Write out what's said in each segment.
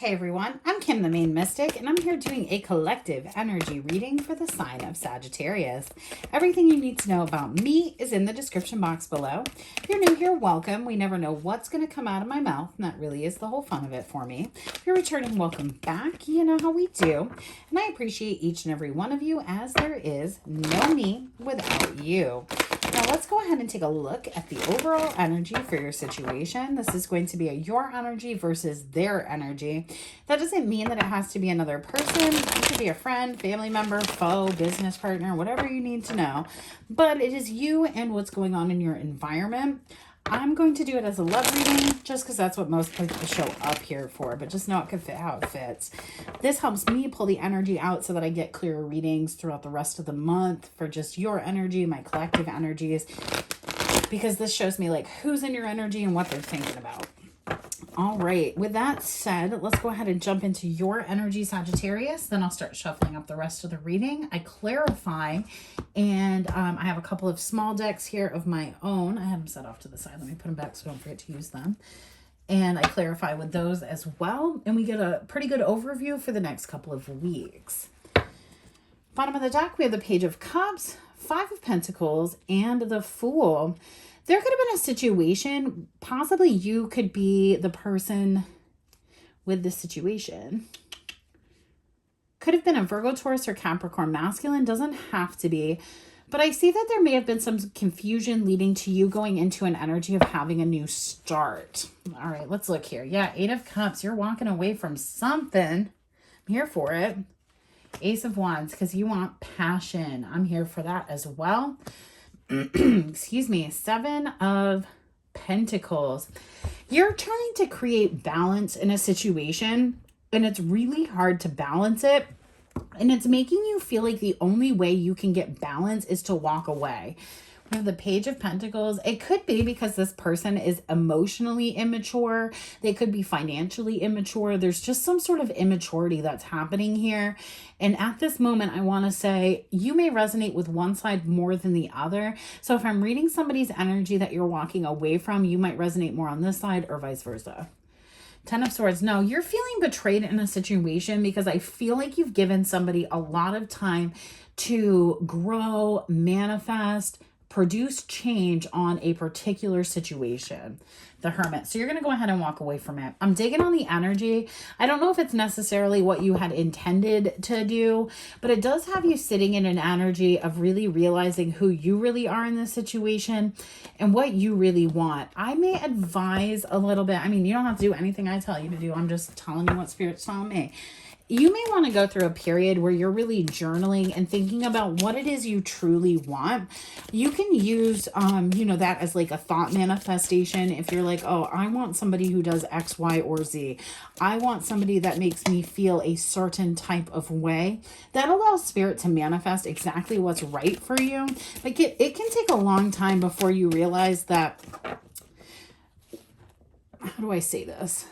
Hey everyone, I'm Kim the Maine Mystic, and I'm here doing a collective energy reading for the sign of Sagittarius. Everything you need to know about me is in the description box below. If you're new here, welcome. We never know what's going to come out of my mouth, and that really is the whole fun of it for me. If you're returning, welcome back. You know how we do. And I appreciate each and every one of you, as there is no me without you. Now let's go ahead and take a look at the overall energy for your situation. This is going to be your energy versus their energy. That doesn't mean that it has to be another person. It could be a friend, family member, foe, business partner, whatever you need to know. But it is you and what's going on in your environment. I'm going to do it as a love reading just because that's what most people show up here for, but just know it could fit how it fits. This helps me pull the energy out so that I get clearer readings throughout the rest of the month for just your energy, my collective energies, because this shows me like who's in your energy and what they're thinking about. All right, with that said, let's go ahead and jump into your energy, Sagittarius. Then I'll start shuffling up the rest of the reading. I clarify, and I have a couple of small decks here of my own. I have them set off to the side. Let me put them back so don't forget to use them. And I clarify with those as well. And we get a pretty good overview for the next couple of weeks. Bottom of the deck, we have the Page of Cups, Five of Pentacles, and the Fool. There could have been a situation, possibly you could be the person with the situation. Could have been a Virgo, Taurus, or Capricorn masculine. Doesn't have to be. But I see that there may have been some confusion leading to you going into an energy of having a new start. All right, let's look here. Yeah, Eight of Cups. You're walking away from something. I'm here for it. Ace of Wands, because you want passion. I'm here for that as well. Excuse me. Seven of Pentacles. You're trying to create balance in a situation, and it's really hard to balance it. And it's making you feel like the only way you can get balance is to walk away. We have the Page of Pentacles. It could be because this person is emotionally immature. They could be financially immature. There's just some sort of immaturity that's happening here. And at this moment, I want to say you may resonate with one side more than the other. So if I'm reading somebody's energy that you're walking away from, you might resonate more on this side or vice versa. Ten of Swords. No, you're feeling betrayed in a situation because I feel like you've given somebody a lot of time to grow, manifest, produce change on a particular situation. The Hermit. So you're going to go ahead and walk away from it. I'm digging on the energy. I don't know if it's necessarily what you had intended to do, but it does have you sitting in an energy of really realizing who you really are in this situation and what you really want. I may advise a little bit. I mean, you don't have to do anything I tell you to do. I'm just telling you what Spirit's telling me. You may want to go through a period where you're really journaling and thinking about what it is you truly want. You can use, that as like a thought manifestation. If you're like, oh, I want somebody who does X, Y, or Z. I want somebody that makes me feel a certain type of way. That allows Spirit to manifest exactly what's right for you. Like it can take a long time before you realize that, how do I say this?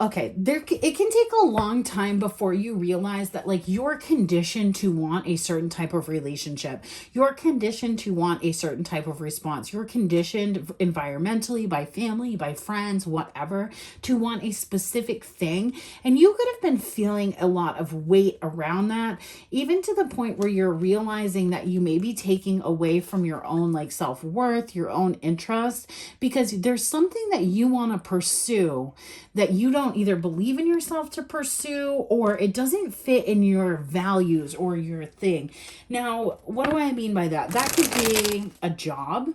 Okay, it can take a long time before you realize that like you're conditioned to want a certain type of relationship. You're conditioned to want a certain type of response. You're conditioned environmentally, by family, by friends, whatever, to want a specific thing. And you could have been feeling a lot of weight around that, even to the point where you're realizing that you may be taking away from your own like self-worth, your own interest, because there's something that you want to pursue that you don't either believe in yourself to pursue, or it doesn't fit in your values or your thing. Now, what do I mean by that? That could be a job.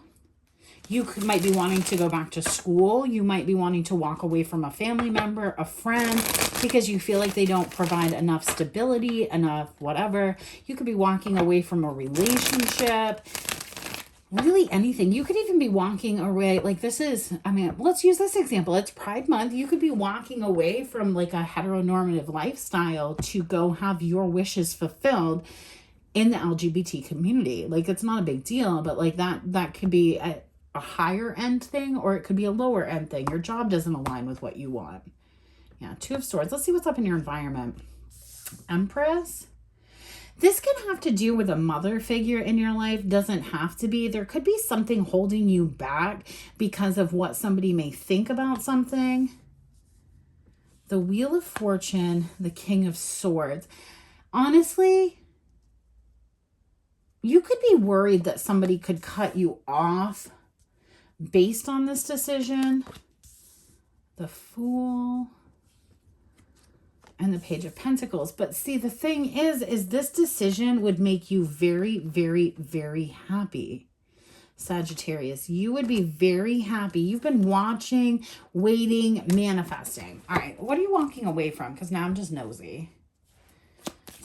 You might be wanting to go back to school. You might be wanting to walk away from a family member, a friend, because you feel like they don't provide enough stability, enough whatever. You could be walking away from a relationship. Really anything. You could even be walking away, like this is, let's use this example. It's Pride Month. You could be walking away from like a heteronormative lifestyle to go have your wishes fulfilled in the LGBT community. Like it's not a big deal, but like that could be a higher end thing, or it could be a lower end thing. Your job doesn't align with what you want. Yeah, Two of Swords. Let's see what's up in your environment. Empress. This can have to do with a mother figure in your life. Doesn't have to be. There could be something holding you back because of what somebody may think about something. The Wheel of Fortune, the King of Swords. Honestly, you could be worried that somebody could cut you off based on this decision. The Fool and the Page of Pentacles. But see, the thing is this decision would make you very, very, very happy. Sagittarius, you would be very happy. You've been watching, waiting, manifesting. All right, what are you walking away from? Because now I'm just nosy.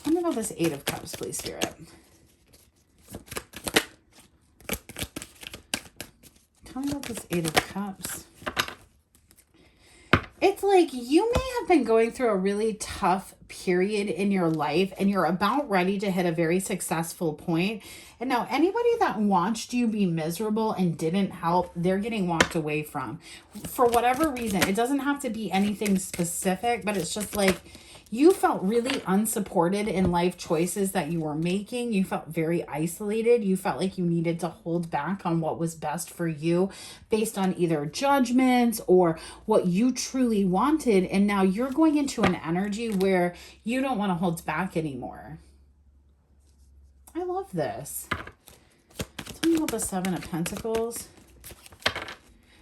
Tell me about this Eight of Cups, please, Spirit. Tell me about this Eight of Cups. It's like you may have been going through a really tough period in your life and you're about ready to hit a very successful point. And now anybody that watched you be miserable and didn't help, they're getting walked away from. For whatever reason, it doesn't have to be anything specific, but it's just like you felt really unsupported in life choices that you were making. You felt very isolated. You felt like you needed to hold back on what was best for you based on either judgments or what you truly wanted. And now you're going into an energy where you don't want to hold back anymore. I love this. Tell me about the Seven of Pentacles.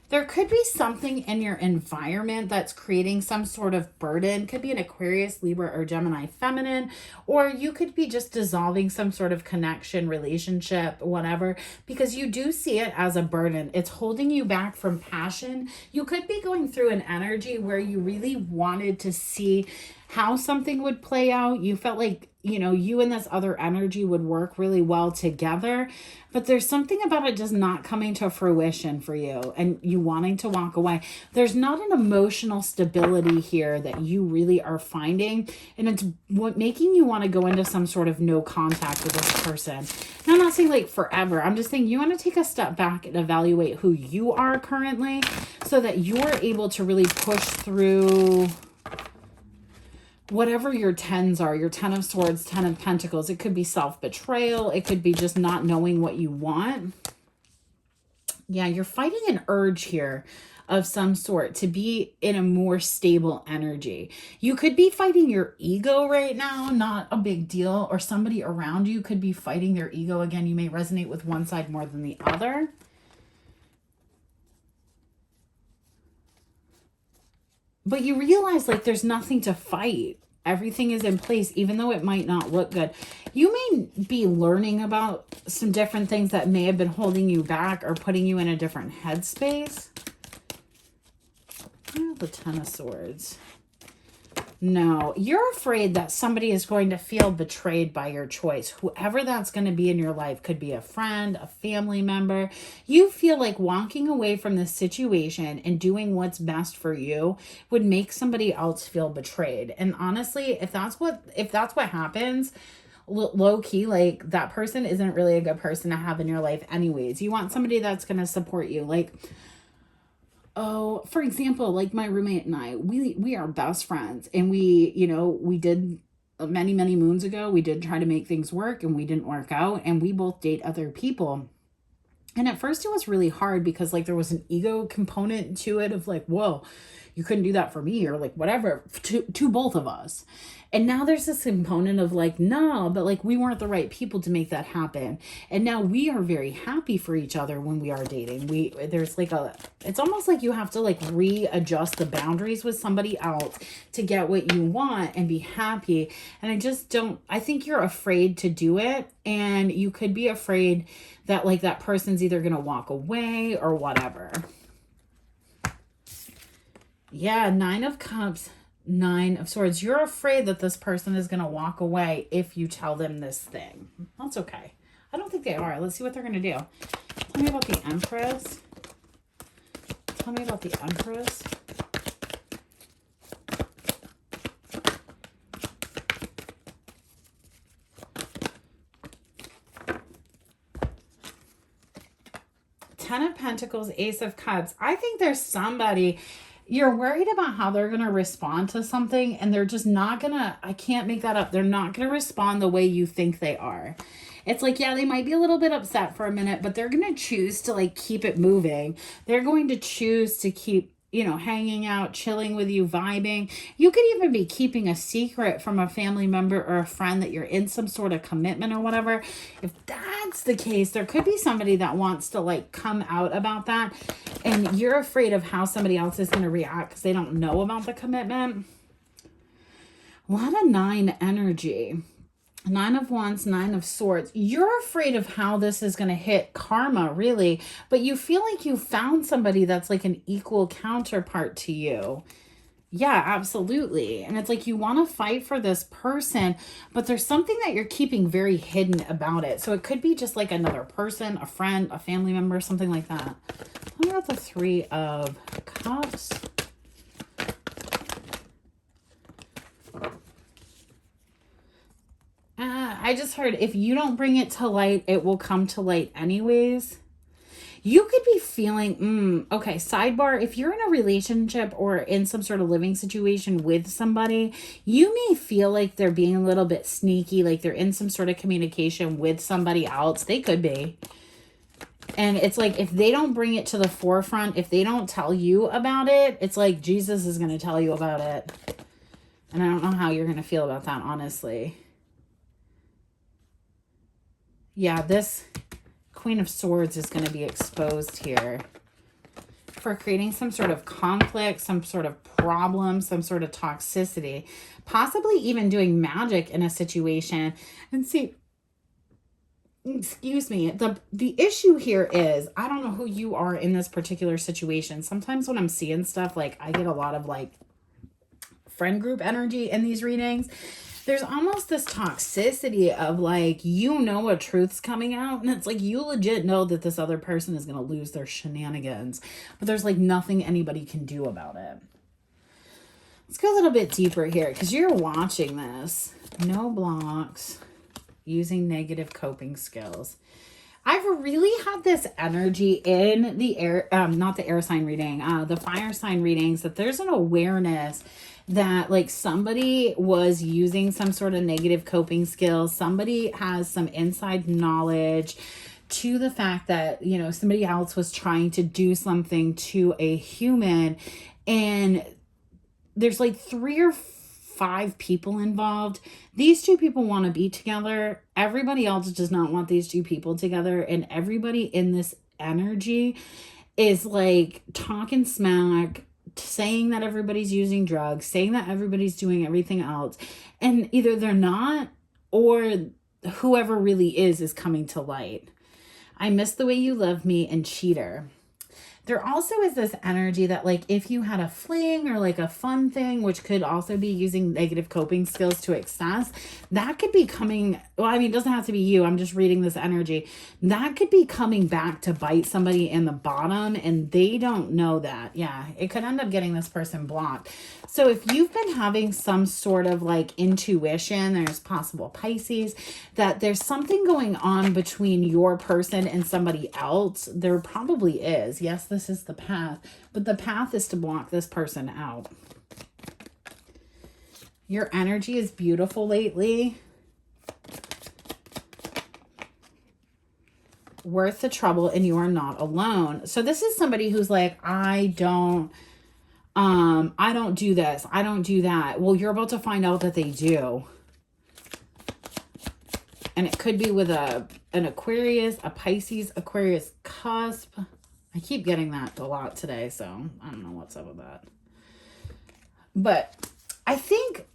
There could be something in your environment that's creating some sort of burden. Could be an Aquarius, Libra, or Gemini feminine, or you could be just dissolving some sort of connection, relationship, whatever, because you do see it as a burden. It's holding you back from passion. You could be going through an energy where you really wanted to see how something would play out. You felt like, you know, you and this other energy would work really well together, but there's something about it just not coming to fruition for you and you wanting to walk away. There's not an emotional stability here that you really are finding, and it's what making you want to go into some sort of no contact with this person. Now, I'm not saying like forever. I'm just saying you want to take a step back and evaluate who you are currently so that you're able to really push through whatever your tens are, your Ten of Swords, Ten of Pentacles. It could be self-betrayal. It could be just not knowing what you want. Yeah, you're fighting an urge here of some sort to be in a more stable energy. You could be fighting your ego right now, not a big deal, or somebody around you could be fighting their ego. Again, you may resonate with one side more than the other. But you realize like there's nothing to fight. Everything is in place, even though it might not look good. You may be learning about some different things that may have been holding you back or putting you in a different headspace. Oh, the Ten of Swords. No, you're afraid that somebody is going to feel betrayed by your choice. Whoever that's going to be in your life, could be a friend, a family member. You feel like walking away from this situation and doing what's best for you would make somebody else feel betrayed. And honestly, if that's what happens, low key, like that person isn't really a good person to have in your life anyways. You want somebody that's going to support you. Like, oh, for example, like my roommate and I, we are best friends, and we did many, many moons ago, we did try to make things work and we didn't work out, and we both date other people. And at first it was really hard because like there was an ego component to it of like, whoa, you couldn't do that for me, or like whatever, to both of us. And now there's this component of like, no, but like we weren't the right people to make that happen. And now we are very happy for each other when we are dating. There's like it's almost like you have to like readjust the boundaries with somebody else to get what you want and be happy. And I think you're afraid to do it. And you could be afraid that like that person's either going to walk away or whatever. Yeah, Nine of Cups, Nine of Swords. You're afraid that this person is going to walk away if you tell them this thing. That's okay. I don't think they are. Let's see what they're going to do. Tell me about the Empress. Tell me about the Empress. Ten of Pentacles, Ace of Cups. I think there's somebody You're worried about how they're going to respond to something, and they're just not going to, I can't make that up. They're not going to respond the way you think they are. It's like, yeah, they might be a little bit upset for a minute, but they're going to choose to like keep it moving. They're going to choose to keep, you know, hanging out, chilling with you, vibing. You could even be keeping a secret from a family member or a friend that you're in some sort of commitment or whatever. If that's the case, there could be somebody that wants to like come out about that, and you're afraid of how somebody else is going to react because they don't know about the commitment. A lot of 9 energy. 9 of Wands, 9 of Swords. You're afraid of how this is going to hit karma, really, but you feel like you found somebody that's like an equal counterpart to you. Yeah, absolutely. And it's like you want to fight for this person, but there's something that you're keeping very hidden about it. So it could be just like another person, a friend, a family member, something like that. What about the 3 of Cups? I just heard if you don't bring it to light, it will come to light anyways. You could be feeling, okay, sidebar, if you're in a relationship or in some sort of living situation with somebody, you may feel like they're being a little bit sneaky, like they're in some sort of communication with somebody else. They could be. And it's like, if they don't bring it to the forefront, if they don't tell you about it, it's like Jesus is going to tell you about it. And I don't know how you're going to feel about that, honestly. Yeah, this Queen of Swords is going to be exposed here for creating some sort of conflict, some sort of problem, some sort of toxicity, possibly even doing magic in a situation. And see, excuse me, the issue here is, I don't know who you are in this particular situation. Sometimes when I'm seeing stuff, like I get a lot of like friend group energy in these readings. There's almost this toxicity of like, you know, a truth's coming out, and it's like you legit know that this other person is going to lose their shenanigans, but there's like nothing anybody can do about it. Let's go a little bit deeper here because you're watching this. No blocks, using negative coping skills. I've really had this energy in the air, not the air sign reading, the fire sign readings, that there's an awareness that like somebody was using some sort of negative coping skills. Somebody has some inside knowledge to the fact that, you know, somebody else was trying to do something to a human, and there's like 3 or 5 people involved. These 2 people want to be together. Everybody else does not want these 2 people together. And everybody in this energy is like talking smack, saying that everybody's using drugs, saying that everybody's doing everything else. And either they're not, or whoever really is coming to light. I miss the way you love me, and cheater. There also is this energy that like if you had a fling or like a fun thing, which could also be using negative coping skills to excess, that could be coming, well, I mean, it doesn't have to be you. I'm just reading this energy. That could be coming back to bite somebody in the bottom, and they don't know that. Yeah, it could end up getting this person blocked. So if you've been having some sort of like intuition, there's possible Pisces, that there's something going on between your person and somebody else. There probably is. Yes, this is the path, but the path is to block this person out. Your energy is beautiful lately. Worth the trouble, and you are not alone. So this is somebody who's like, I don't do this, I don't do that. Well, you're about to find out that they do. And it could be with an Aquarius, a Pisces, Aquarius cusp. I keep getting that a lot today, so I don't know what's up with that. But I think,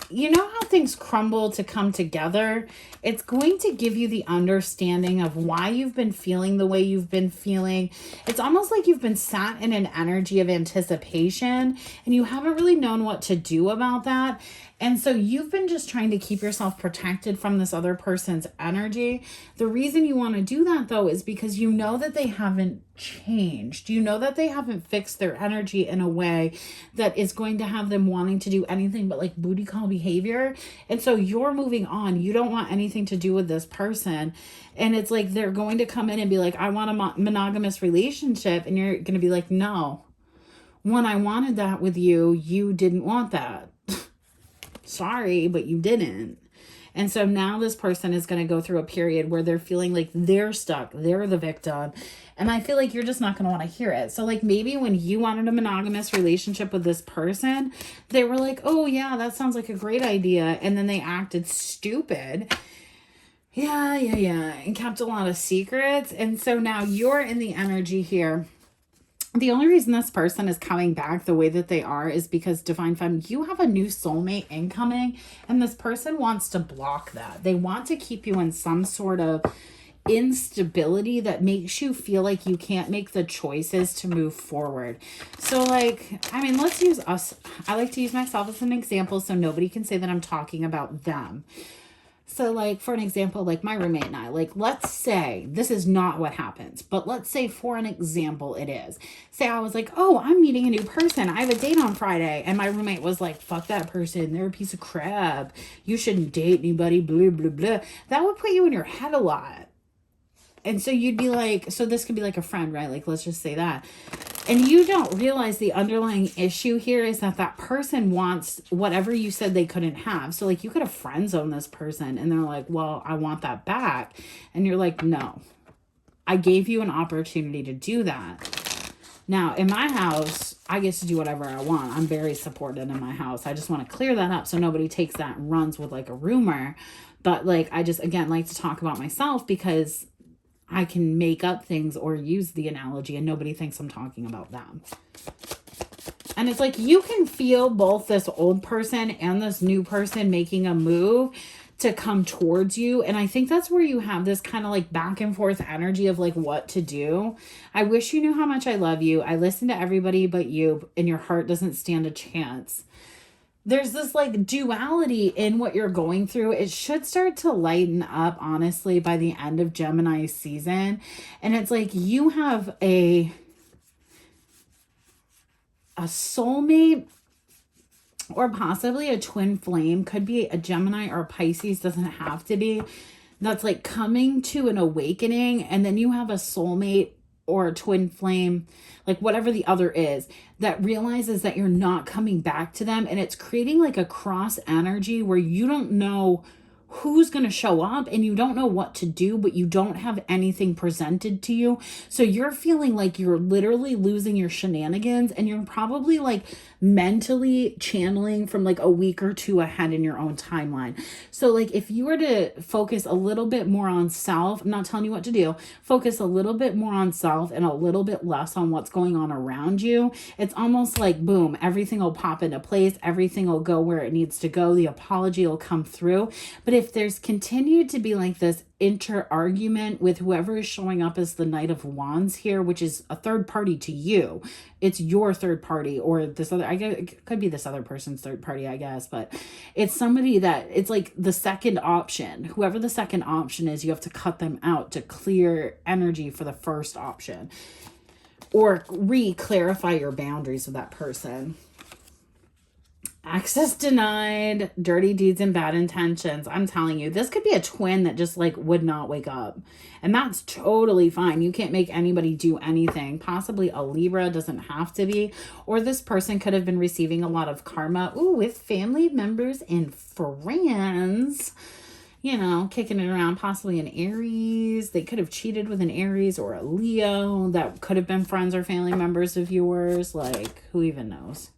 you know how things crumble to come together? It's going to give you the understanding of why you've been feeling the way you've been feeling. It's almost like you've been sat in an energy of anticipation, and you haven't really known what to do about that. And so you've been just trying to keep yourself protected from this other person's energy. The reason you want to do that, though, is because you know that they haven't changed. You know that they haven't fixed their energy in a way that is going to have them wanting to do anything but like booty call behavior. And so you're moving on. You don't want anything to do with this person. And it's like they're going to come in and be like, I want a monogamous relationship. And you're going to be like, no. when I wanted that with you, you didn't want that. Sorry, but you didn't. And so now this person is going to go through a period where they're feeling like they're stuck. They're the victim. And I feel like you're just not going to want to hear it. So like maybe when you wanted a monogamous relationship with this person, they were like, oh yeah, that sounds like a great idea. And then they acted stupid. Yeah. And kept a lot of secrets. And so now you're in the energy here. The only reason this person is coming back the way that they are is because, Divine Femme, you have a new soulmate incoming, and this person wants to block that. They want to keep you in some sort of instability that makes you feel like you can't make the choices to move forward. So like, I mean, let's use us. I like to use myself as an example so nobody can say that I'm talking about them. So like, for an example, like my roommate and I, like, let's say this is not what happens, but let's say for an example, it is. Say I was like, oh, I'm meeting a new person. I have a date on Friday. And my roommate was like, fuck that person. They're a piece of crap. You shouldn't date anybody, blah, blah, blah. That would put you in your head a lot. And so you'd be like, so this could be like a friend, right? Like, let's just say that. And you don't realize the underlying issue here is that that person wants whatever you said they couldn't have. So like you could have friend zoned this person and they're like, well, I want that back. And you're like, no, I gave you an opportunity to do that. Now in my house, I get to do whatever I want. I'm very supported in my house. I just want to clear that up so nobody takes that and runs with like a rumor. But like, I just, again, like to talk about myself because I can make up things or use the analogy and nobody thinks I'm talking about them. And it's like you can feel both this old person and this new person making a move to come towards you. And I think that's where you have this kind of like back and forth energy of like what to do. I wish you knew how much I love you. I listen to everybody but you, and your heart doesn't stand a chance. There's this like duality in what you're going through. It should start to lighten up, honestly, by the end of Gemini season. And it's like you have a soulmate or possibly a twin flame. Could be a Gemini or a Pisces, doesn't have to be. That's like coming to an awakening. And then you have a soulmate or a twin flame, like whatever the other is, that realizes that you're not coming back to them. And it's creating like a cross energy where you don't know who's going to show up and you don't know what to do, but you don't have anything presented to you. So you're feeling like you're literally losing your shenanigans, and you're probably like mentally channeling from like a week or two ahead in your own timeline. So like if you were to focus a little bit more on self, I'm not telling you what to do, focus a little bit more on self and a little bit less on what's going on around you. It's almost like boom, everything will pop into place. Everything will go where it needs to go. The apology will come through. But if there's continued to be like this inter-argument with whoever is showing up as the Knight of Wands here, which is a third party to you, it's your third party, or this other, I guess it could be this other person's third party, I guess, but it's somebody that it's like the second option. Whoever the second option is, you have to cut them out to clear energy for the first option or re-clarify your boundaries with that person. Access denied, dirty deeds and bad intentions. I'm telling you, this could be a twin that just like would not wake up. And that's totally fine. You can't make anybody do anything. Possibly a Libra, doesn't have to be. Or this person could have been receiving a lot of karma. Ooh, with family members and friends. You know, kicking it around, possibly an Aries. They could have cheated with an Aries or a Leo that could have been friends or family members of yours. Like, who even knows?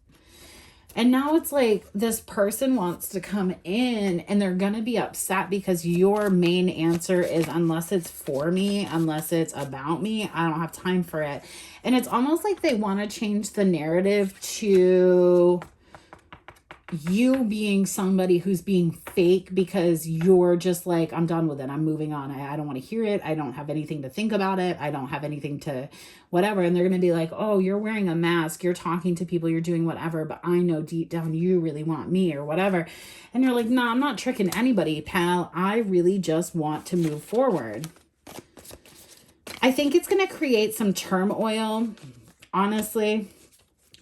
And now it's like this person wants to come in and they're going to be upset because your main answer is, unless it's for me, unless it's about me, I don't have time for it. And it's almost like they want to change the narrative to you being somebody who's being fake because you're just like, I'm done with it. I'm moving on. I don't want to hear it. I don't have anything to think about it. I don't have anything to whatever. And they're going to be like, oh, you're wearing a mask. You're talking to people. You're doing whatever. But I know deep down you really want me or whatever. And you're like, no, I'm not tricking anybody, pal. I really just want to move forward. I think it's going to create some turmoil, honestly.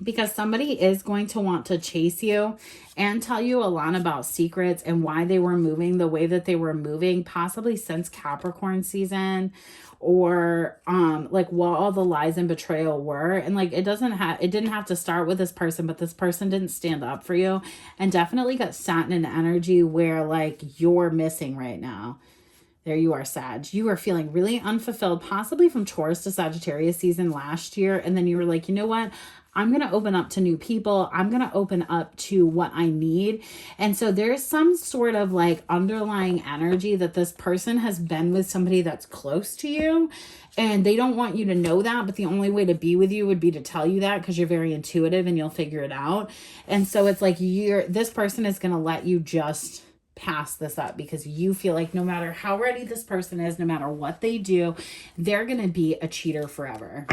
because somebody is going to want to chase you and tell you a lot about secrets and why they were moving the way that they were moving, possibly since Capricorn season, or like what all the lies and betrayal were. And like it didn't have to start with this person, but this person didn't stand up for you and definitely got sat in an energy where like you're missing right now. There you are, Sag. You are feeling really unfulfilled, possibly from Taurus to Sagittarius season last year. And then you were like, you know what? I'm going to open up to new people. I'm going to open up to what I need. And so there's some sort of like underlying energy that this person has been with somebody that's close to you. And they don't want you to know that. But the only way to be with you would be to tell you that, because you're very intuitive and you'll figure it out. And so it's like this person is going to let you just pass this up, because you feel like no matter how ready this person is, no matter what they do, they're going to be a cheater forever.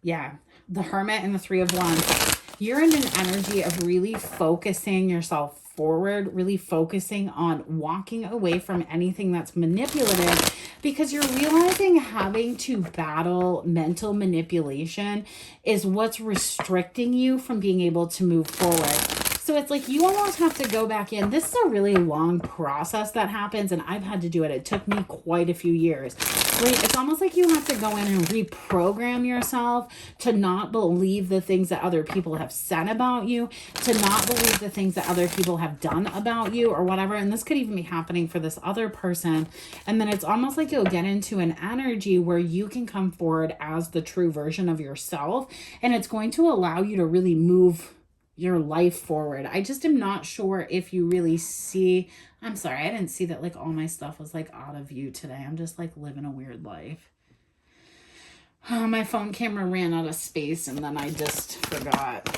Yeah. The Hermit and the Three of Wands. You're in an energy of really focusing yourself forward, really focusing on walking away from anything that's manipulative, because you're realizing having to battle mental manipulation is what's restricting you from being able to move forward. So it's like you almost have to go back in. This is a really long process that happens, and I've had to do it. It took me quite a few years. It's almost like you have to go in and reprogram yourself to not believe the things that other people have said about you, to not believe the things that other people have done about you or whatever. And this could even be happening for this other person. And then it's almost like you'll get into an energy where you can come forward as the true version of yourself, and it's going to allow you to really move your life forward. I just am not sure if you really see. I'm sorry, I didn't see that like all my stuff was like out of view today. I'm just like living a weird life. Oh, my phone camera ran out of space and then I just forgot.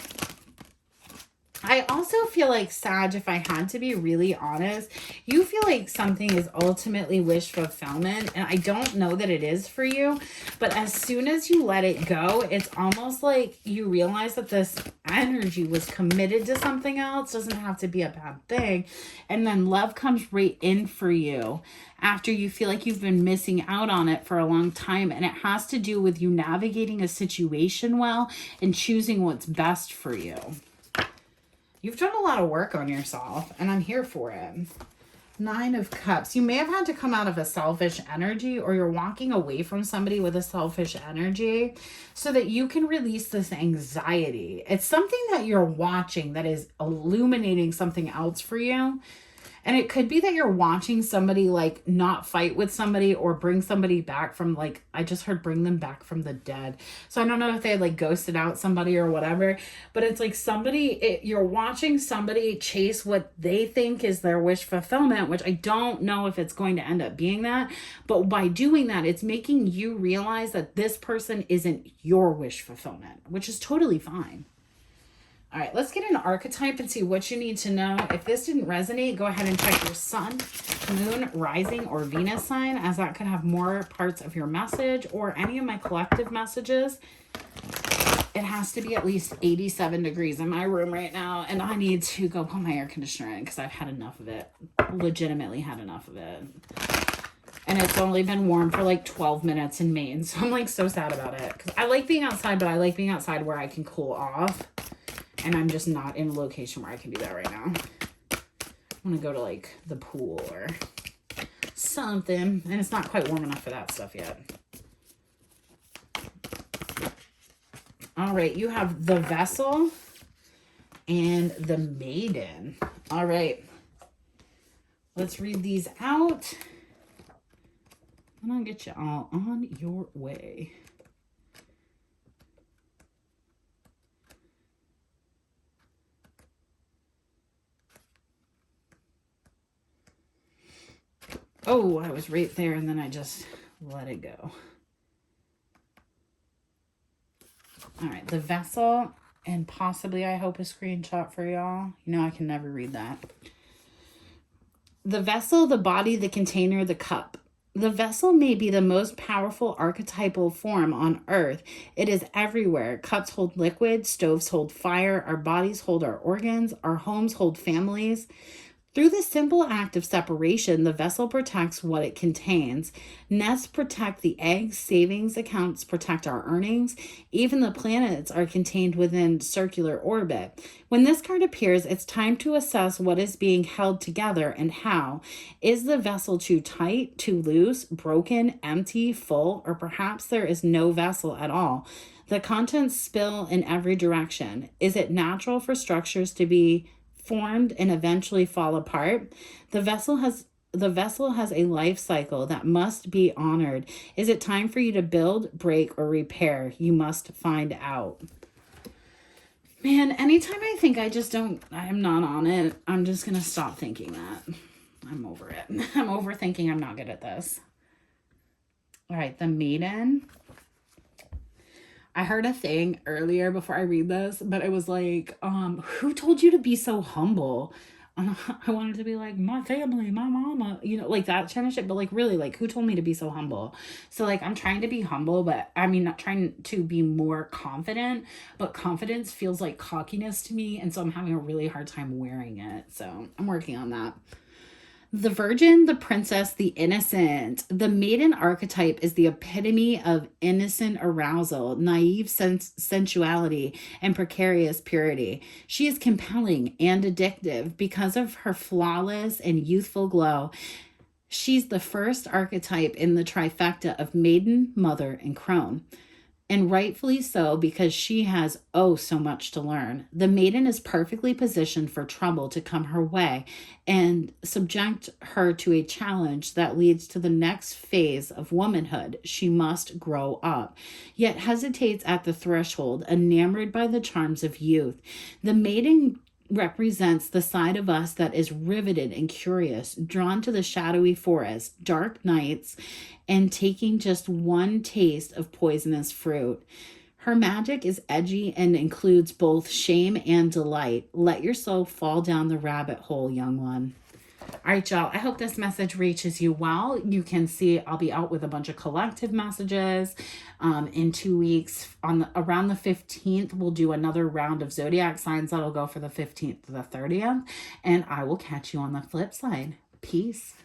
I also feel like, Sag, if I had to be really honest, you feel like something is ultimately wish fulfillment. And I don't know that it is for you. But as soon as you let it go, it's almost like you realize that this energy was committed to something else. Doesn't have to be a bad thing. And then love comes right in for you after you feel like you've been missing out on it for a long time. And it has to do with you navigating a situation well and choosing what's best for you. You've done a lot of work on yourself, and I'm here for it. Nine of Cups. You may have had to come out of a selfish energy, or you're walking away from somebody with a selfish energy so that you can release this anxiety. It's something that you're watching that is illuminating something else for you. And it could be that you're watching somebody like not fight with somebody or bring somebody back from like, I just heard bring them back from the dead. So I don't know if they like ghosted out somebody or whatever, but it's like you're watching somebody chase what they think is their wish fulfillment, which I don't know if it's going to end up being that. But by doing that, it's making you realize that this person isn't your wish fulfillment, which is totally fine. All right, let's get an archetype and see what you need to know. If this didn't resonate, go ahead and check your sun, moon, rising, or Venus sign, as that could have more parts of your message or any of my collective messages. It has to be at least 87 degrees in my room right now, and I need to go put my air conditioner in because I've had enough of it. Legitimately had enough of it. And it's only been warm for like 12 minutes in Maine, so I'm like so sad about it. Because I like being outside, but I like being outside where I can cool off. And I'm just not in a location where I can do that right now. I want to go to like the pool or something. And it's not quite warm enough for that stuff yet. All right, you have the Vessel and the Maiden. All right, let's read these out. And I'll get you all on your way. Oh, I was right there and then I just let it go. All right, the Vessel, and possibly, I hope, a screenshot for y'all. You know, I can never read that. The Vessel, the body, the container, the cup. The vessel may be the most powerful archetypal form on Earth. It is everywhere. Cups hold liquid, stoves hold fire, our bodies hold our organs, our homes hold families. Through the simple act of separation, the vessel protects what it contains. Nests protect the eggs, savings accounts protect our earnings. Even the planets are contained within circular orbit. When this card appears, it's time to assess what is being held together and how. Is the vessel too tight, too loose, broken, empty, full, or perhaps there is no vessel at all? The contents spill in every direction. Is it natural for structures to be formed and eventually fall apart? The vessel has a life cycle that must be honored. Is it time for you to build, break, or repair? You must find out. Man, anytime I think I'm not on it, I'm just going to stop thinking that. I'm over it. I'm overthinking. I'm not good at this. All right, the Maiden. I heard a thing earlier before I read this, but it was like, who told you to be so humble? I wanted to be like, my family, my mama, like that kind of shit. But like, really, like, who told me to be so humble? So like, I'm trying to be humble, but I mean, not trying to be more confident, but confidence feels like cockiness to me. And so I'm having a really hard time wearing it. So I'm working on that. The virgin, the princess, the innocent. The maiden archetype is the epitome of innocent arousal, naive sensuality, and precarious purity. She is compelling and addictive because of her flawless and youthful glow. She's the first archetype in the trifecta of maiden, mother, and crone. And rightfully so, because she has so much to learn. The maiden is perfectly positioned for trouble to come her way and subject her to a challenge that leads to the next phase of womanhood. She must grow up, yet hesitates at the threshold, enamored by the charms of youth. The maiden represents the side of us that is riveted and curious, drawn to the shadowy forest, dark nights, and taking just one taste of poisonous fruit. Her magic is edgy and includes both shame and delight. Let your soul fall down the rabbit hole, young one. All right, y'all. I hope this message reaches you well. You can see I'll be out with a bunch of collective messages in 2 weeks. Around the 15th, we'll do another round of zodiac signs that'll go for the 15th to the 30th. And I will catch you on the flip side. Peace.